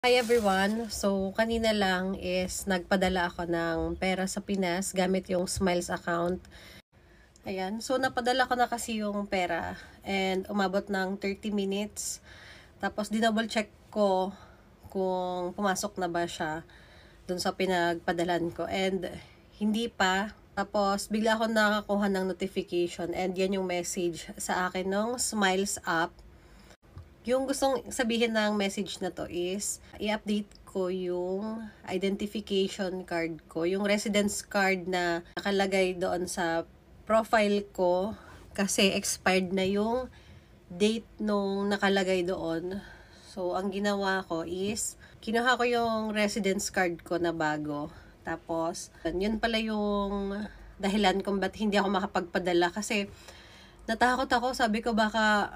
Hi everyone! So, kanina lang is nagpadala ako ng pera sa Pinas gamit yung Smiles account. Ayan. So, napadala ko na kasi yung pera and umabot ng 30 minutes. Tapos, dinouble check ko kung pumasok na ba siya dun sa pinagpadalan ko. And, hindi pa. Tapos, bigla ako nakakuha ng notification and yan yung message sa akin ng Smiles app. Yung gustong sabihin ng message na to is, i-update ko yung identification card ko. Yung residence card na nakalagay doon sa profile ko kasi expired na yung date nung nakalagay doon. So, ang ginawa ko is, kinuha ko yung residence card ko na bago. Tapos, yun pala yung dahilan kung ba't hindi ako makapagpadala kasi natakot ako. Sabi ko baka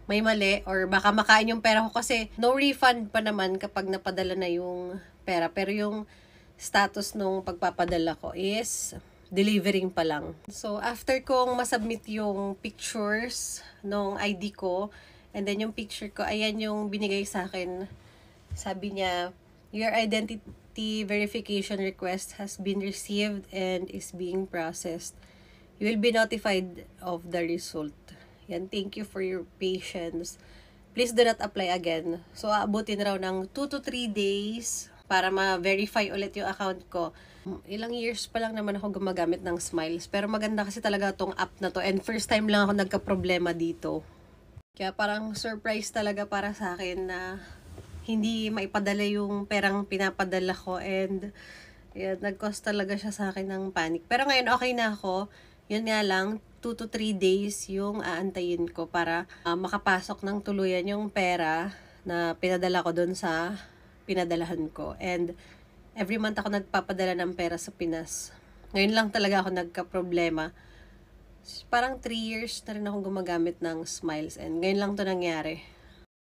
may mali or baka makain yung pera ko kasi no refund pa naman kapag napadala na yung pera. Pero yung status nung pagpapadala ko is delivering pa lang. So, after kong masubmit yung pictures nung ID ko, and then yung picture ko, ayan yung binigay sa akin. Sabi niya, your identity verification request has been received and is being processed. You will be notified of the result. Yan, thank you for your patience. Please do not apply again. So, aabutin raw ng 2 to 3 days para ma-verify ulit yung account ko. Ilang years pa lang naman ako gumagamit ng Smiles. Pero maganda kasi talaga tong app na to. And first time lang ako nagka-problema dito. Kaya parang surprise talaga para sa akin na hindi maipadala yung perang pinapadala ko. And yan, nag-cause talaga siya sa akin ng panic. Pero ngayon okay na ako. Yun nga lang, 2 to 3 days yung aantayin ko para makapasok ng tuluyan yung pera na pinadala ko dun sa pinadalahan ko. And every month ako nagpapadala ng pera sa Pinas. Ngayon lang talaga ako nagka-problema. Parang 3 years na rin ako gumagamit ng Smiles and ngayon lang to nangyari.